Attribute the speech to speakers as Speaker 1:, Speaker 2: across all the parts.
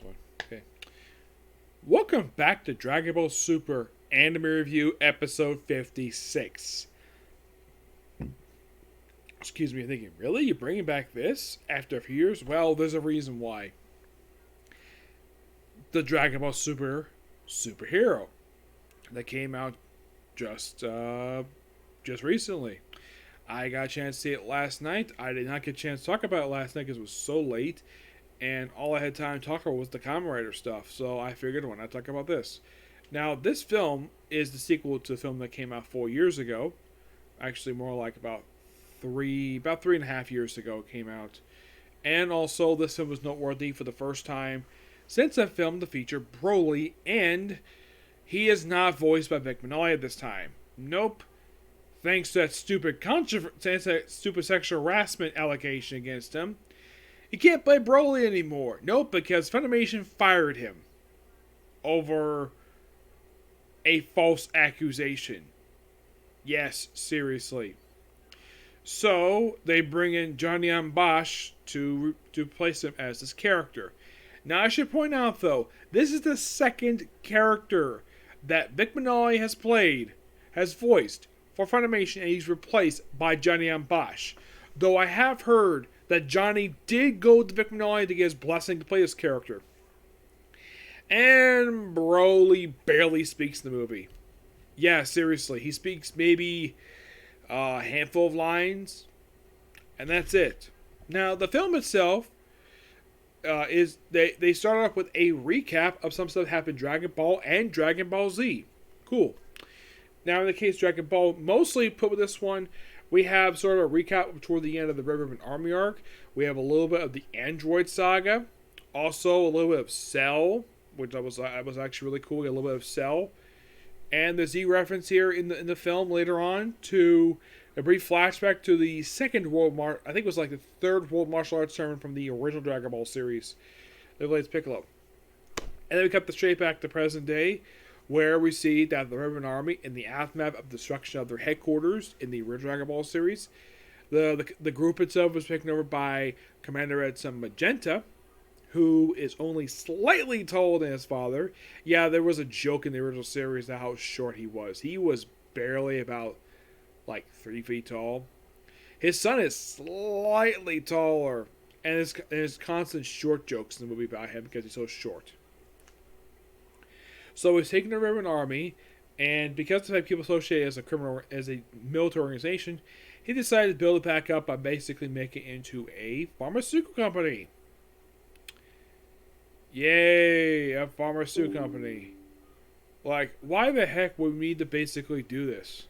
Speaker 1: one. Okay. Welcome back to Dragon Ball Super Anime Review Episode 56. Excuse me, thinking, really? You're bringing back this after a few years? Well, there's a reason why. The Dragon Ball Super superhero that came out just recently. I got a chance to see it last night. I did not get a chance to talk about it last night because it was so late, and all I had time to talk about was the Kamen Rider stuff. So I figured, why not talk about this? Now, this film is the sequel to a film that came out 4 years ago. Actually, more like about 3.5 years ago it came out. And also, this film was noteworthy for the first time since that film to feature Broly, and he is not voiced by Vic Minnelli at this time. Nope. Thanks to that stupid sexual harassment allegation against him, he can't play Broly anymore. Nope, because Funimation fired him over a false accusation. Yes, seriously. So they bring in Johnny Bosch to replace him as this character. Now I should point out though, this is the second character that Vic Minnelli has voiced for Funimation, and he's replaced by Johnny Bosch. Though I have heard that Johnny did go to Vic Minnelli to get his blessing to play this character. And Broly barely speaks in the movie. Yeah, seriously, he speaks maybe a handful of lines, and that's it. Now, the film itself is they start off with a recap of some stuff that happened in Dragon Ball and Dragon Ball Z. Cool. Now, in the case of Dragon Ball, mostly put with this one, we have sort of a recap toward the end of the Riverman Army arc. We have a little bit of the Android saga. Also, a little bit of Cell, which was actually really cool. We get a little bit of Cell. And the Z reference here in the film later on to a brief flashback to the second I think it was like the third world martial arts tournament from the original Dragon Ball series. That relates Piccolo. And then we cut the straight back to present day, where we see that the Riverman Army, in the aftermath of destruction of their headquarters in the original Dragon Ball series, the group itself was taken over by Commander Edson Magenta, who is only slightly taller than his father. Yeah, there was a joke in the original series about how short he was. He was barely about, 3 feet tall. His son is slightly taller, and there's constant short jokes in the movie about him because he's so short. So he's taken the Riverman Army, and because of the people associated as a military organization, he decided to build it back up by basically making it into a pharmaceutical company. Yay, a pharmaceutical company. Why the heck would we need to basically do this?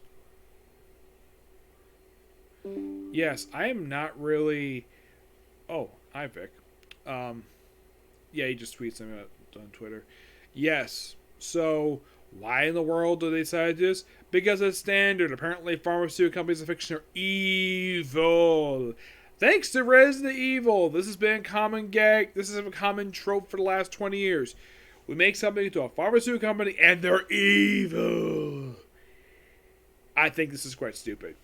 Speaker 1: Yes, I am not really... Oh, hi Vic. Yeah, he just tweets something on Twitter. Yes, so why in the world do they decide this? Because it's standard. Apparently pharmaceutical companies in fiction are evil. Thanks to Resident Evil, this has been a common gag. This is a common trope for the last 20 years. We make something into a pharmaceutical company and they're evil. I think this is quite stupid.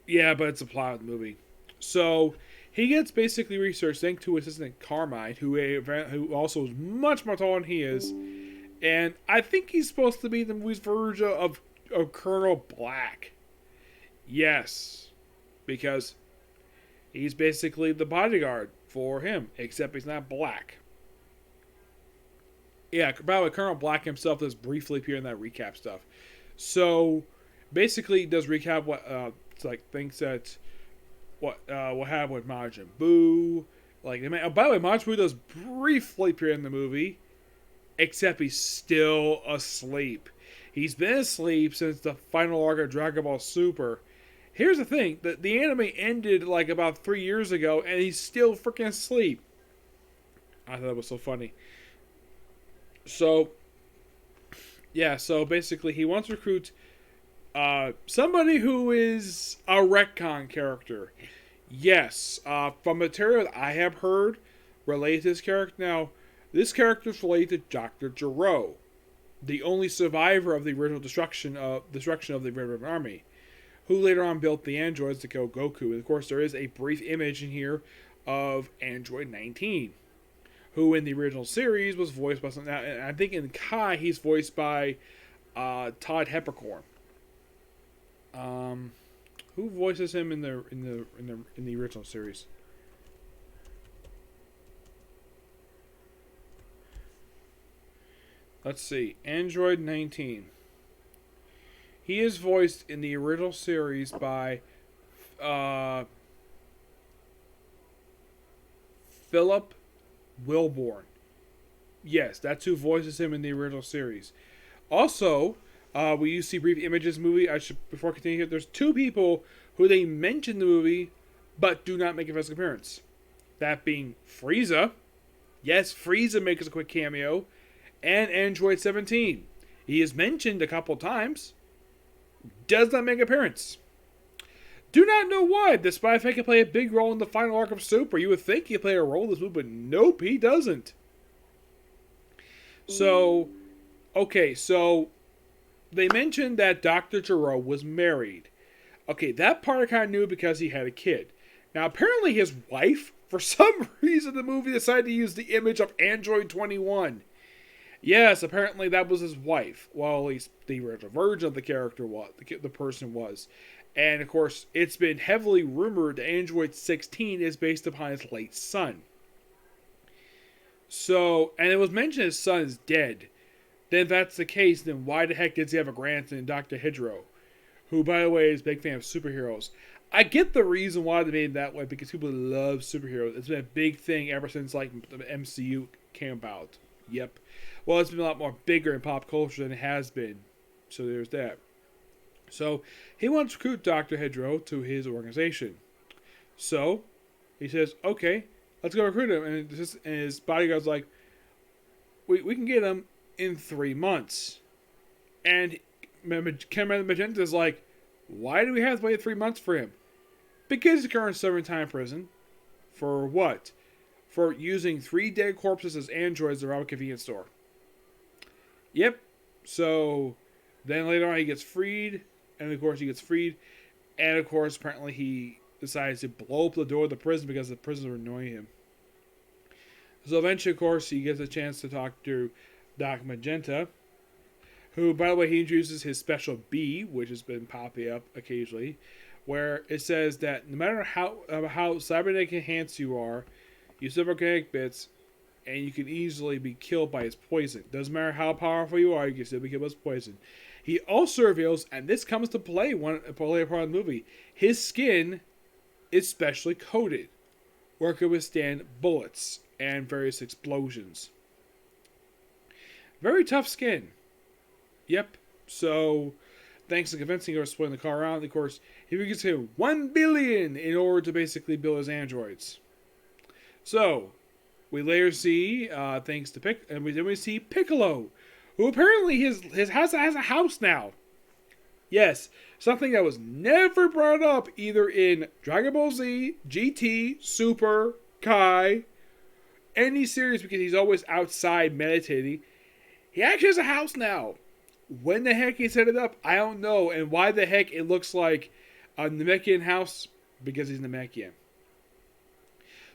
Speaker 1: Yeah, but it's a plot of the movie. So, he gets basically researched thanks to his assistant Carmine, who also is much more tall than he is. And I think he's supposed to be the movie's version of Colonel Black. Yes. Because he's basically the bodyguard for him, except he's not black. Yeah, by the way, Colonel Black himself does briefly appear in that recap stuff. So, basically, he does recap what things that what happened with Majin Buu. By the way, Majin Buu does briefly appear in the movie, except he's still asleep. He's been asleep since the final arc of Dragon Ball Super. Here's the thing, the anime ended about 3 years ago, and he's still freaking asleep. I thought that was so funny. So, yeah, so basically he wants to recruit somebody who is a retcon character. Yes, from material that I have heard related to this character. Now, this character is related to Dr. Gero, the only survivor of the original destruction of the Riverman Army, who later on built the androids to kill Goku. And of course, there is a brief image in here of Android 19. who in the original series was voiced by something. And I think in Kai he's voiced by Todd Heppercorn. Who voices him in the original series? Let's see. Android 19. He is voiced in the original series by Philip Wilborn. Yes, that's who voices him in the original series. Also, we see brief images movie. Before I continue here, there's two people who they mention in the movie, but do not make a physical appearance. That being Frieza. Yes, Frieza makes a quick cameo. And Android 17. He is mentioned a couple times. Does not make an appearance. Do not know why, despite the fact he played a big role in the final arc of Super. You would think he played a role in this movie, but nope, he doesn't. So, okay, so they mentioned that Dr. Gero was married. Okay, that part I kind of knew because he had a kid. Now, apparently his wife, for some reason, the movie decided to use the image of Android 21. Yes, apparently that was his wife. Well, at least the original version of the character was, the person was. And, of course, it's been heavily rumored that Android 16 is based upon his late son. So, and it was mentioned his son is dead. Then if that's the case, then why the heck does he have a grandson, Dr. Hydro? Who, by the way, is a big fan of superheroes. I get the reason why they made it that way, because people love superheroes. It's been a big thing ever since, like, the MCU came about. Yep. Well, it's been a lot more bigger in pop culture than it has been. So there's that. So he wants to recruit Dr. Hydro to his organization. So he says, okay, let's go recruit him. And his bodyguard's like, we can get him in 3 months. And Cameron Magenta's like, why do we have to wait 3 months for him? Because he's currently serving time in prison. For what? For using 3 dead corpses as androids to rob a convenience store. Yep. So then later on he gets freed. And of course he gets freed. And of course apparently he decides to blow up the door of the prison because the prisoners are annoying him. So eventually of course he gets a chance to talk to Doc Magenta. Who, by the way, he introduces his special B, which has been popping up occasionally. Where it says that no matter how cybernetic enhanced you are, you suffer kinetic bits, and you can easily be killed by his poison. Doesn't matter how powerful you are, you can still be killed by his poison. He also reveals, and this comes to play a later part of the movie, his skin is specially coated, where it can withstand bullets and various explosions. Very tough skin. Yep. So, thanks to convincing her to split the car around, of course, he gets him $1 billion in order to basically build his androids. So, we later see, thanks to and we see Piccolo, who apparently has a house now. Yes, something that was never brought up either in Dragon Ball Z, GT, Super, Kai, any series, because he's always outside meditating. He actually has a house now. When the heck he set it up, I don't know. And why the heck it looks like a Namekian house? Because he's Namekian.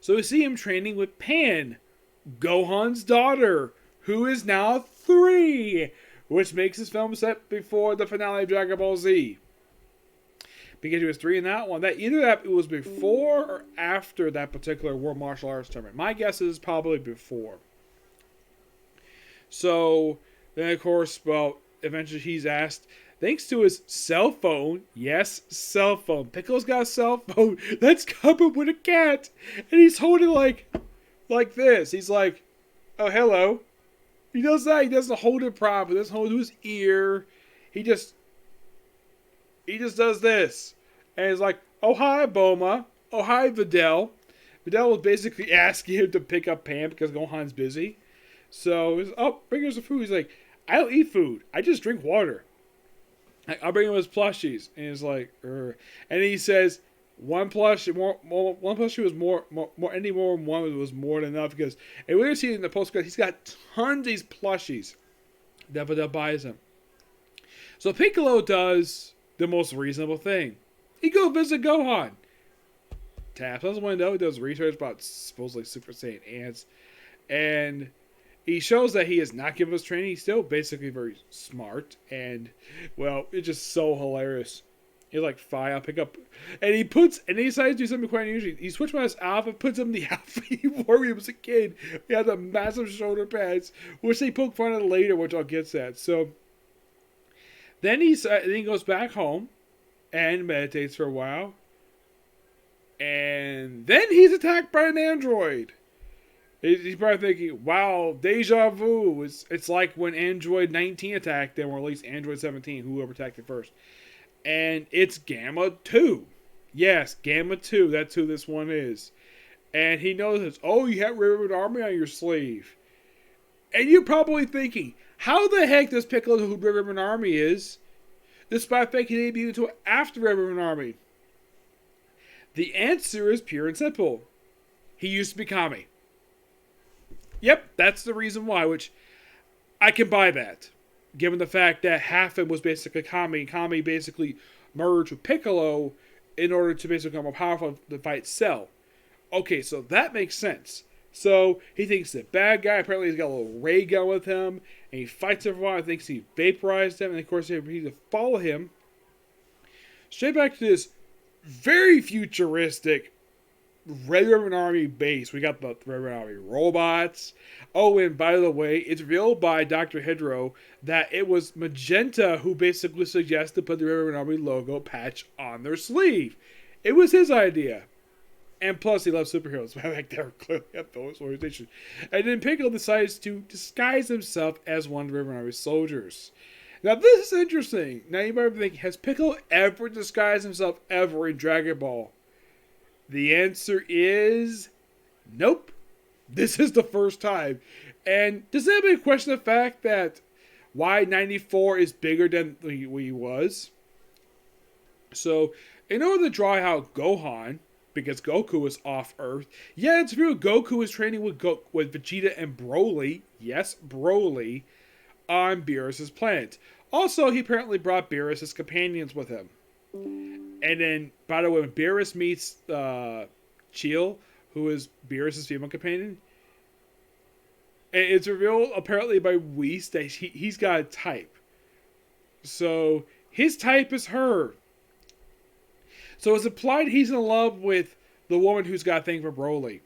Speaker 1: So we see him training with Pan, Gohan's daughter, who is now 3, which makes this film set before the finale of Dragon Ball Z. Because he was 3 in that one. Either it was before or after that particular World Martial Arts tournament. My guess is probably before. So then, of course, well, eventually he's asked, thanks to his cell phone, yes, cell phone. Piccolo's got a cell phone that's covered with a cat, and he's holding like this. He's like, oh, hello. He does that. He doesn't hold it properly. He doesn't hold it to his ear. He just does this. And he's like, oh, hi, Bulma. Oh, hi, Videl. Videl was basically asking him to pick up Pan because Gohan's busy. So, he's, oh, bring her some food. He's like, I don't eat food. I just drink water. I'll bring him his plushies. And he's like, Urgh. And he says, one plushie was more, any more than one was more than enough. Because, and we're seeing in the postcard, he's got tons of these plushies that buys him. So Piccolo does the most reasonable thing. He goes visit Gohan. Taps on his window. He does research about supposedly Super Saiyan ants. And he shows that he is not giving us training. He's still basically very smart. And, well, it's just so hilarious. He's like, fine, I'll pick up. And he decides to do something quite unusual. He switched on his outfit, puts him in the outfit he wore when he was a kid. He had the massive shoulder pads, which they poke fun at later, which I'll get to that. So, then he goes back home and meditates for a while. And then he's attacked by an android. He's probably thinking, wow, deja vu. It's like when Android 19 attacked them, or at least Android 17, whoever attacked it first. And it's Gamma 2. Yes, Gamma 2. That's who this one is. And he notices, oh, you have Ribbon Army on your sleeve. And you're probably thinking, how the heck does Piccolo know who Ribbon Army is, despite faking debuted until after Ribbon Army? The answer is pure and simple. He used to be Kami. Yep, that's the reason why, which I can buy that. Given the fact that half of him was basically Kami, and Kami basically merged with Piccolo in order to basically become more powerful to fight Cell. Okay, so that makes sense. So he thinks the bad guy, apparently he's got a little ray gun with him, and he fights everyone, thinks he vaporized them, and of course he to follow him straight back to this very futuristic Red Ribbon Army base. We got the Red Ribbon Army robots. Oh, and by the way, it's revealed by Dr. Hydro that it was Magenta who basically suggested to put the Red Ribbon Army logo patch on their sleeve. It was his idea. And plus, he loves superheroes. Like, they're clearly at those organizations. And then Piccolo decides to disguise himself as one of the Ribbon Army soldiers. Now, this is interesting. Now, you might be thinking, has Piccolo ever disguised himself ever in Dragon Ball? The answer is nope. This is the first time. And does anybody question the fact that why 94 is bigger than he was? So, in order to draw out Gohan, because Goku is off Earth, yeah, it's true, Goku is training with Vegeta and Broly, yes, Broly, on Beerus' planet. Also, he apparently brought Beerus' companions with him. And then, by the way, when Beerus meets Cheel, who is Beerus' female companion, it's revealed apparently by Whis that he's got a type. So, his type is her. So, it's implied he's in love with the woman who's got a thing for Broly.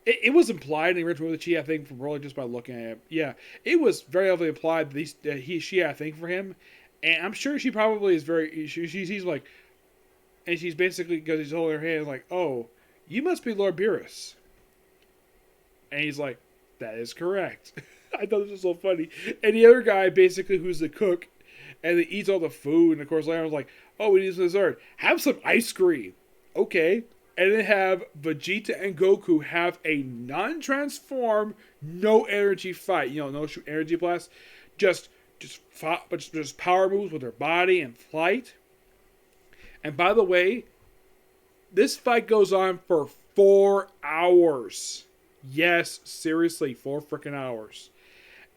Speaker 1: It was implied in the original that she had a thing for Broly just by looking at him. Yeah, it was very heavily implied that she had a thing for him. And I'm sure she probably is very... She's like... And she's basically... Because he's holding her hand like, oh, you must be Lord Beerus. And he's like, that is correct. I thought this was so funny. And the other guy, basically, who's the cook, and he eats all the food. And, of course, Leonard's like, oh, we need some dessert. Have some ice cream. Okay. And then have Vegeta and Goku have a non-transform, no-energy fight. You know, no energy blast. Just power moves with their body and flight. And by the way, this fight goes on for 4 hours. Yes, seriously, 4 freaking hours.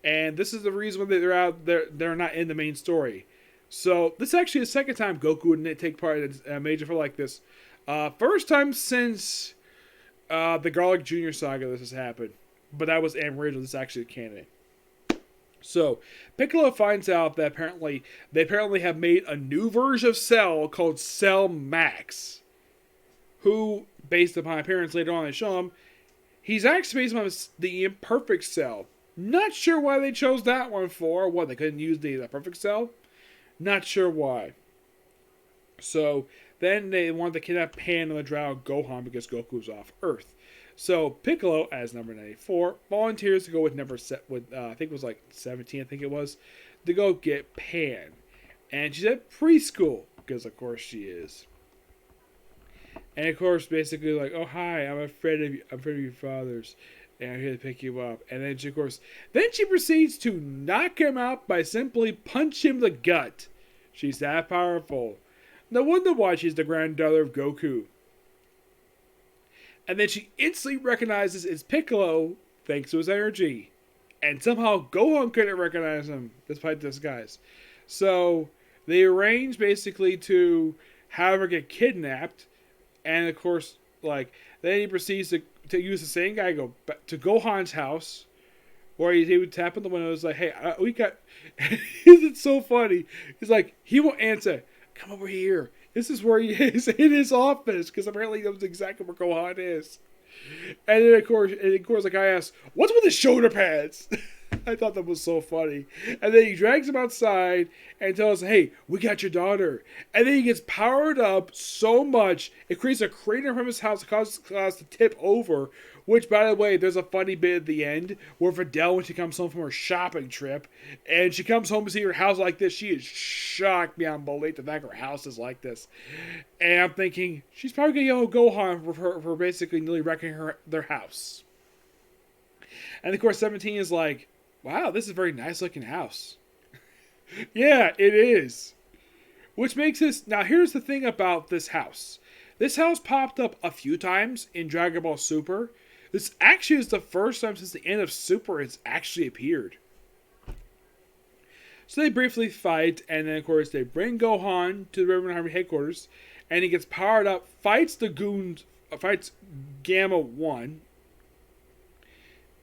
Speaker 1: And this is the reason why they're not in the main story. So this is actually the second time Goku would take part in a major fight like this. First time since the Garlic Jr. saga this has happened. But that was original. This is actually canon. So, Piccolo finds out that they apparently have made a new version of Cell called Cell Max. Who, based upon appearance later on, they show him, he's actually based on the imperfect Cell. Not sure why they chose that one for. What, they couldn't use the perfect Cell? Not sure why. So, then they wanted to kidnap Pan and the drow Gohan because Goku's off Earth. So Piccolo, as number 94, volunteers to go with I think it was like 17, I think it was, to go get Pan. And she's at preschool, because of course she is. And of course, basically like, oh hi, I'm afraid of you, I'm afraid of your fathers, and I'm here to pick you up. And then she proceeds to knock him out by simply punch him in the gut. She's that powerful. No wonder why she's the granddaughter of Goku. And then she instantly recognizes it's Piccolo thanks to his energy. And somehow Gohan couldn't recognize him despite disguise. So they arrange basically to have her get kidnapped. And of course, then he proceeds to use the same guy, go back to Gohan's house, where he would tap on the window. It's like, hey, we got. It's so funny. He's like, he won't answer. Come over here. This is where he is in his office, because apparently he knows exactly where Gohan is. And then of course, the guy asks, "What's with the shoulder pads?" I thought that was so funny. And then he drags him outside and tells him, "Hey, we got your daughter." And then he gets powered up so much, it creates a crater from his house that causes us to tip over. Which, by the way, there's a funny bit at the end where Videl, when she comes home from her shopping trip, and she comes home to see her house like this, she is shocked beyond belief the fact her house is like this. And I'm thinking, she's probably going to yell at Gohan for basically nearly wrecking their house. And of course, 17 is like, wow, this is a very nice looking house. Yeah, it is. Which makes this... Now, here's the thing about this house. This house popped up a few times in Dragon Ball Super. This actually is the first time since the end of Super it's actually appeared. So they briefly fight, and then of course they bring Gohan to the Ribbon Army headquarters, and he gets powered up, fights the goons, fights Gamma 1,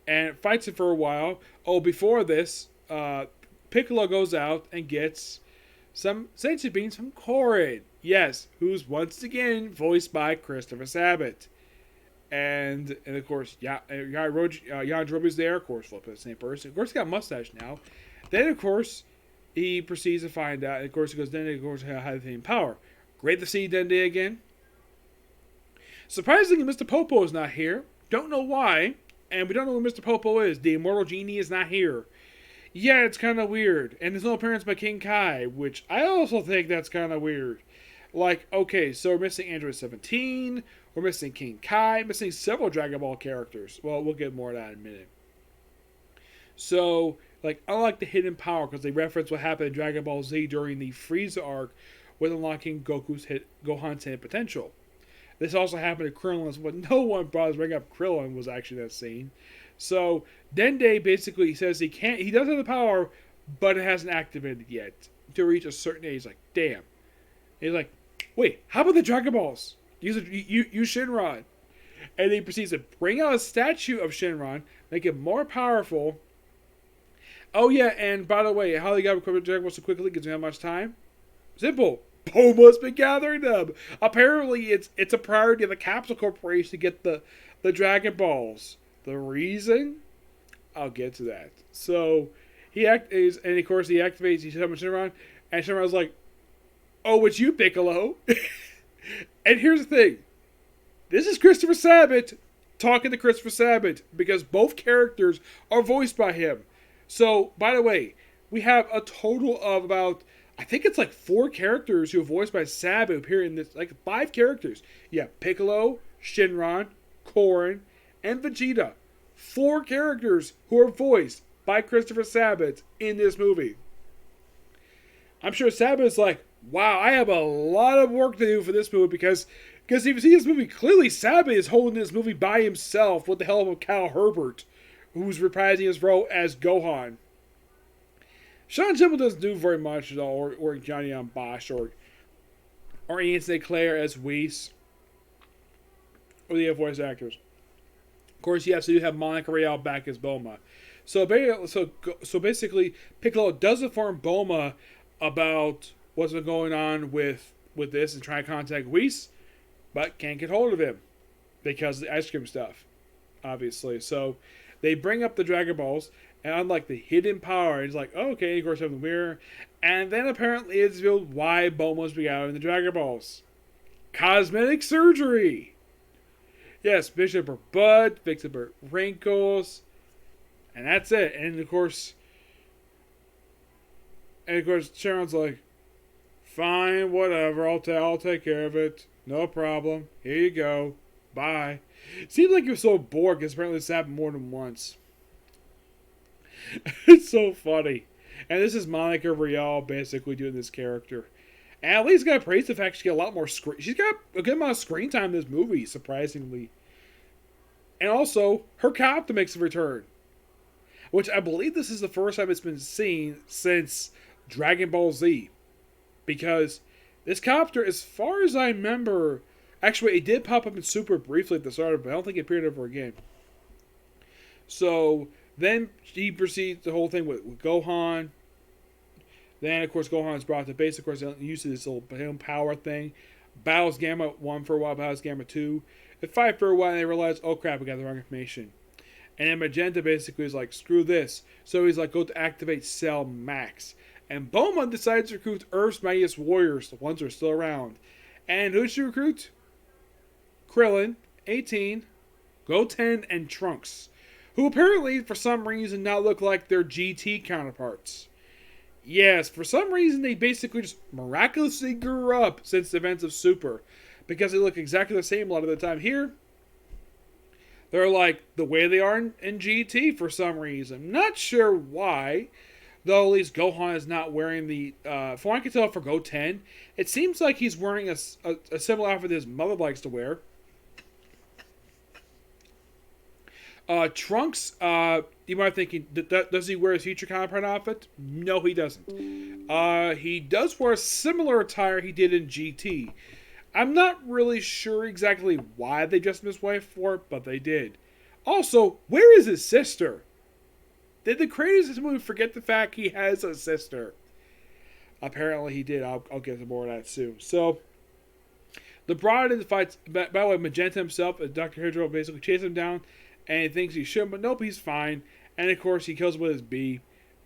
Speaker 1: and fights it for a while. Oh, before this, Piccolo goes out and gets some senzu beans from Korin. Yes, who's once again voiced by Christopher Sabat. And of course, Yandrobu's there. Of course, flipping the same person. Of course, he's got a mustache now. Then, of course, he proceeds to find out. And of course, he goes, then, of course, have the same power. Great to see Dende again. Surprisingly, Mr. Popo is not here. Don't know why. And we don't know where Mr. Popo is. The Immortal Genie is not here. Yeah, it's kind of weird. And there's no appearance by King Kai, which I also think that's kind of weird. Like, okay, so we're missing Android 17. We're missing King Kai. Missing several Dragon Ball characters. Well, we'll get more of that in a minute. So, like, unlike the hidden power, because they reference what happened in Dragon Ball Z during the Frieza arc with unlocking Gohan's hidden potential. This also happened to Krillin, but no one bothers bringing up Krillin was actually that scene. So, Dende basically says he does have the power, but it hasn't activated yet to reach a certain age. He's like, damn. He's like, wait, how about the Dragon Balls? Use Shinron. And he proceeds to bring out a statue of Shinron, make it more powerful. Oh yeah, and by the way, how they got equipped with Dragon Balls so quickly because we don't have much time? Simple. Bulma's been gathering them. Apparently, it's a priority of the Capsule Corporation to get the Dragon Balls. The reason? I'll get to that. So, and of course he activates, he summons Shinron, and Shinron's like, oh, it's you, Piccolo. And here's the thing. This is Christopher Sabat talking to Christopher Sabat, because both characters are voiced by him. So, by the way, we have a total of about, I think it's like 4 characters who are voiced by Sabat who appear in this, like 5 characters. Yeah, Piccolo, Shinron, Korin, and Vegeta. 4 characters who are voiced by Christopher Sabat in this movie. I'm sure Sabat is like, wow, I have a lot of work to do for this movie because if you see this movie, clearly Sabat is holding this movie by himself with the help of Cal Herbert, who's reprising his role as Gohan. Sean Temple doesn't do very much at all, or Johnny on Bosch, or Ian St. Clair as Whis, or the other voice actors. Of course, yes, you have Monica Real back as Bulma. So basically, Piccolo does inform Bulma about what's been going on with this and try to contact Whis, but can't get hold of him because of the ice cream stuff, obviously. So they bring up the Dragon Balls, and unlike the hidden power, it's like, oh, okay, of course, have the mirror. And then apparently it's revealed why Bulma's being the Dragon Balls. Cosmetic surgery. Yes, fix up her butt, fix up her wrinkles, and that's it. And of course, Sharon's like, fine, whatever, I'll take care of it. No problem. Here you go. Bye. Seems like you're so bored because apparently this happened more than once. It's so funny. And this is Monica Real basically doing this character. And at least got to praise the fact she got a lot more screen. She's got a good amount of screen time in this movie, surprisingly. And also, her copter makes a return. Which I believe this is the first time it's been seen since Dragon Ball Z. Because this copter, as far as I remember, Actually, it did pop up in Super briefly at the start, but I don't think it appeared ever again. So then he proceeds the whole thing with Gohan. Then, of course, Gohan is brought to base. Of course, he uses this little power thing. Battles Gamma 1 for a while, battles Gamma 2. They fight for a while, and they realize, oh crap, we got the wrong information. And then Magenta basically is like, screw this. So he's like, go to activate Cell Max. And Bulma decides to recruit Earth's mightiest warriors, the ones who are still around. And who should she recruit? Krillin, 18, Goten, and Trunks, who apparently, for some reason, now look like their GT counterparts. Yes, for some reason, they basically just miraculously grew up since the events of Super, because they look exactly the same a lot of the time. Here, they're like the way they are in GT for some reason. Not sure why, though at least Gohan is not wearing the... from what I can tell for Goten, it seems like he's wearing a similar outfit that his mother likes to wear. Trunks, you might be thinking, does he wear his future counterpart outfit? No, he doesn't. He does wear a similar attire he did in GT. I'm not really sure exactly why they dressed him this way for it, but they did. Also, where is his sister? Did the creators of this movie forget the fact he has a sister? Apparently he did. I'll get to more of that soon. So, the Broad in the fights, by the way, Magenta himself, Dr. Hydro basically chases him down, and he thinks he should, but nope, he's fine. And of course, he kills him with his B.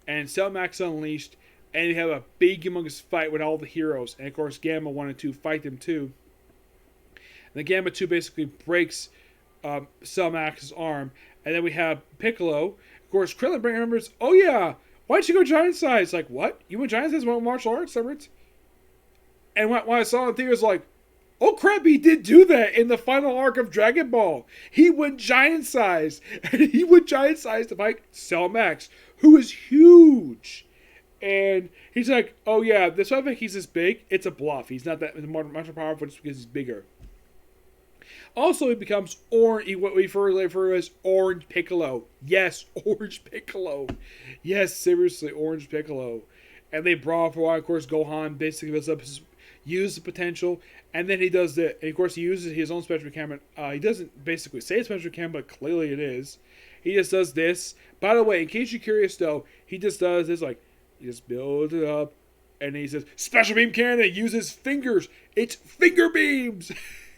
Speaker 1: And Cell Max Unleashed. And you have a big humongous fight with all the heroes. And of course, Gamma 1 and 2 fight them too. And then Gamma 2 basically breaks Cell Max's arm. And then we have Piccolo. Of course, Krillin remembers, oh yeah, why'd you go giant size? Like, what? You went giant size with martial arts, Severance? And when I saw it in theaters, like, oh crap, he did do that in the final arc of Dragon Ball. He went giant size. And he went giant size to fight Cell Max, who is huge. And he's like, oh yeah, this I think he's this big. It's a bluff. He's not that much powerful just because he's bigger. Also, he becomes what we refer to as Orange Piccolo. Yes, Orange Piccolo. Yes, seriously, Orange Piccolo. And they brawl for a while. Of course, Gohan basically uses the potential. And then he does that. And of course, he uses his own special camera. He doesn't basically say special camera, but clearly it is. He just does this. By the way, in case you're curious, though, he just does this, like, he just builds it up. And he says, special beam cannon, uses fingers. It's finger beams.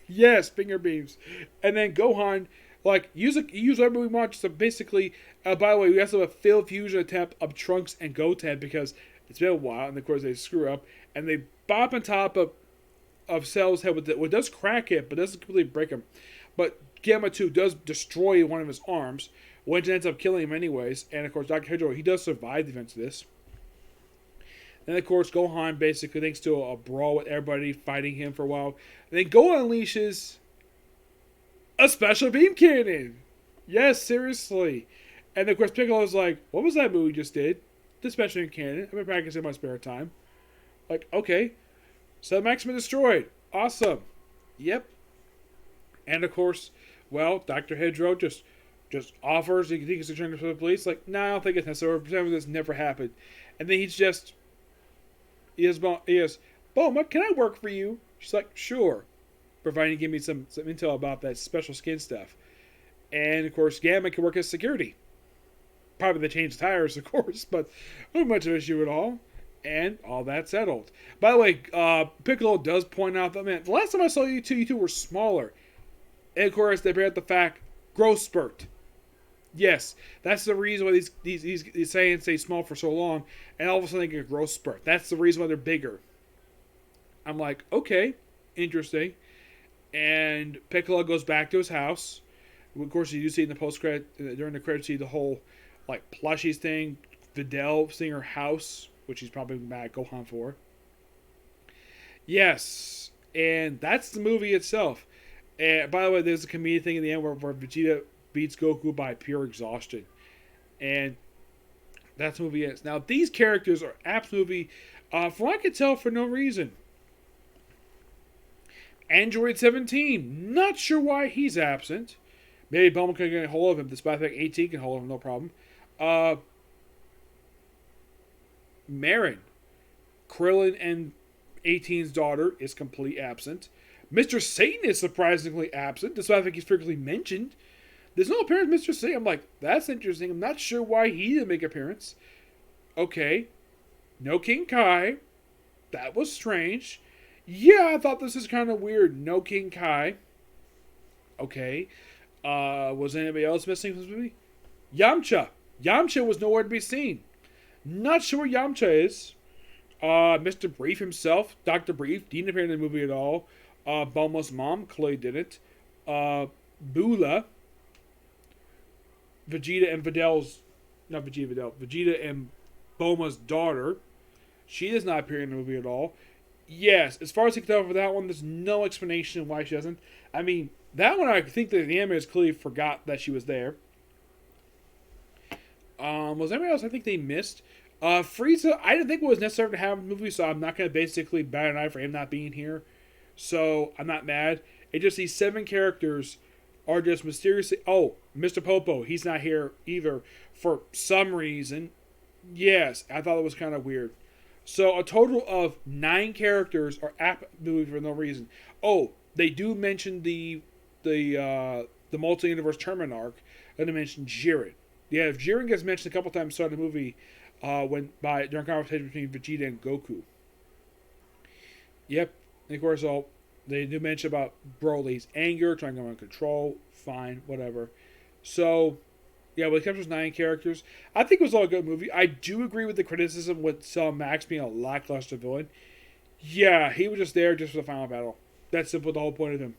Speaker 1: Yes, finger beams. And then Gohan, like, use whatever we want. So basically, by the way, we also have a failed fusion attempt of Trunks and Goten because it's been a while. And of course, they screw up. And they bop on top of Cell's head with what does crack it, but doesn't completely break him. But Gamma 2 does destroy one of his arms, which ends up killing him anyways. And of course, Dr. Hydro, he does survive the events of this. And of course, Gohan basically thanks to a brawl with everybody fighting him for a while. And then Gohan unleashes a special beam cannon. Yes, seriously. And of course, Piccolo's like, what was that move we just did? The special beam cannon. I've been practicing in my spare time. Like, okay. So Max been destroyed. Awesome. Yep. And of course, well, Dr. Hydro just offers, he thinks he's turn to the police. Like, no, I don't think it's necessary. Pretend this never happened. And then he's just, he has, Bulma, can I work for you? She's like, sure. Providing you give me some intel about that special skin stuff. And of course, Gamma can work as security. Probably they change the tires, of course, but not much of an issue at all. And all that settled. By the way, Piccolo does point out that, man, the last time I saw you two were smaller. And of course, they bring up the fact, growth spurt. Yes, that's the reason why these Saiyans stay small for so long, and all of a sudden they get a growth spurt. That's the reason why they're bigger. I'm like, okay, interesting. And Piccolo goes back to his house. Of course, you do see in the post-credit, during the credits, see the whole, like, plushies thing, Videl seeing her house, which he's probably mad at Gohan for. Yes, and that's the movie itself. And by the way, there's a comedic thing in the end where Vegeta beats Goku by pure exhaustion. And that's the movie is. Now, these characters are absolutely, from what I can tell, for no reason. Android 17, not sure why he's absent. Maybe Bulma can get a hold of him, despite the fact 18 can hold of him, no problem. Marin, Krillin and 18's daughter, is completely absent. Mr. Satan is surprisingly absent, despite I think he's frequently mentioned. There's no appearance of Mr. Satan. I'm like, that's interesting. I'm not sure why he didn't make an appearance. Okay. No King Kai. That was strange. Yeah, I thought this was kind of weird. No King Kai. Okay. Was anybody else missing from this movie? Yamcha. Yamcha was nowhere to be seen. Not sure where Yamcha is. Mr. Brief himself, Dr. Brief, didn't appear in the movie at all. Bulma's mom, Chloe, didn't. Bula, Vegeta and Videl's, not Vegeta Videl, Vegeta and Bulma's daughter, she does not appear in the movie at all. Yes, as far as I can tell for that one, there's no explanation why she doesn't. I mean, that one I think that the animators clearly forgot that she was there. Was there anybody else I think they missed? Frieza, I didn't think it was necessary to have a movie, so I'm not going to basically bat an eye for him not being here. So, I'm not mad. It just, these 7 characters are just mysteriously... Oh, Mr. Popo, he's not here either for some reason. Yes, I thought it was kind of weird. So, a total of 9 characters are at the movie for no reason. Oh, they do mention the multi-universe tournament arc, and they mention Jiren. Yeah, if Jiren gets mentioned a couple times throughout the movie, during conversation between Vegeta and Goku. Yep, and of course, they do mention about Broly's anger, trying to go under control. Fine, whatever. So, yeah, when it comes to 9 characters, I think it was all a good movie. I do agree with the criticism with Max being a lackluster villain. Yeah, he was just there just for the final battle. That's simple, the whole point of him.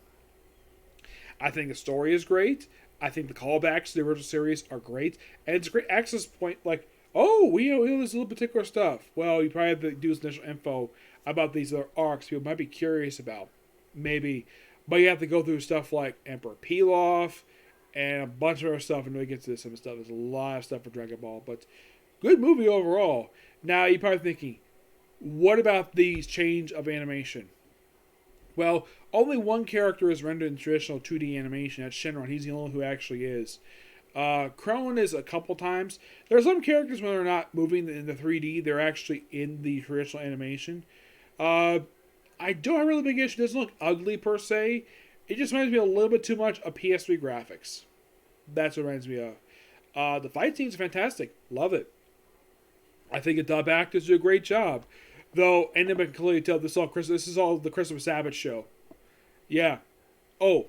Speaker 1: I think the story is great. I think the callbacks to the original series are great. And it's a great access point, like, oh, we know this little particular stuff. Well, you probably have to do some initial info about these other arcs people might be curious about. Maybe. But you have to go through stuff like Emperor Pilaf and a bunch of other stuff and really get to this type of stuff. There's a lot of stuff for Dragon Ball. But good movie overall. Now, you're probably thinking, what about the change of animation? Well, only one character is rendered in traditional 2D animation. That's Shenron. He's the only one who actually is. Krillin is a couple times. There are some characters when they're not moving in the 3D, they're actually in the traditional animation. I don't have a really big issue. It doesn't look ugly per se. It just reminds me a little bit too much of PS3 graphics. That's what it reminds me of. The fight scenes are fantastic. Love it. I think the dub actors do a great job. Though, and then I can clearly tell this is all the Christopher Savage show. Yeah. Oh,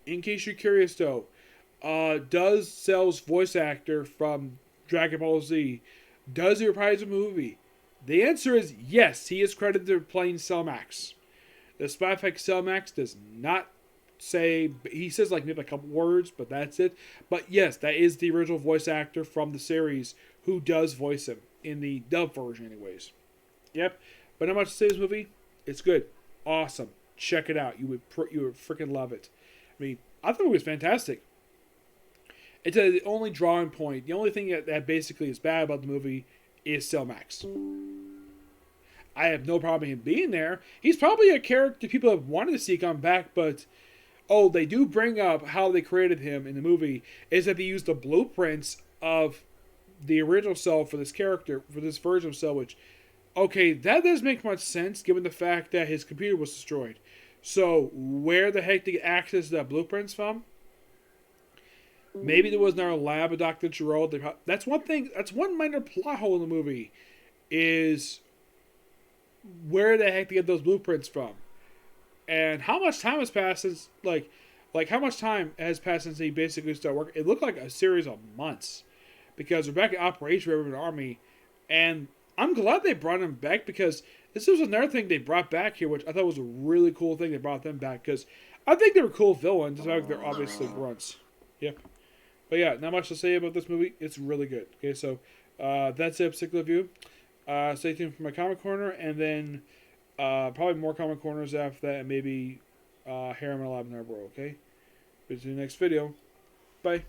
Speaker 1: in case you're curious though, does Cell's voice actor from Dragon Ball Z, does he reprise a movie? The answer is yes, he is credited for playing Cell Max. Despite the fact Cell Max does not say, he says like maybe a couple words, but that's it. But yes, that is the original voice actor from the series who does voice him, in the dub version anyways. Yep, but not much to say this movie. It's good. Awesome. Check it out. You would freaking love it. I mean, I thought it was fantastic. It's the only drawing point. The only thing that basically is bad about the movie is Cell Max. I have no problem with him being there. He's probably a character people have wanted to see come back, but they do bring up how they created him in the movie is that they used the blueprints of the original Cell for this character, for this version of Cell, which, okay, that doesn't make much sense given the fact that his computer was destroyed. So, where the heck did he get access to that blueprints from? Maybe there was another lab of Dr. Giro. That's one thing. That's one minor plot hole in the movie. Is where the heck to get those blueprints from, and how much time has passed since like how much time has passed since he basically started working? It looked like a series of months, because we're back in Operation River Army, and I'm glad they brought him back because this was another thing they brought back here, which I thought was a really cool thing. They brought them back because I think they were cool villains, just like they're obviously grunts. Yep. But yeah, not much to say about this movie. It's really good. Okay, so that's it, particular review. Stay tuned for my comic corner, and then probably more comic corners after that, and maybe Harem and Lab in our world. Okay, see you in the next video. Bye.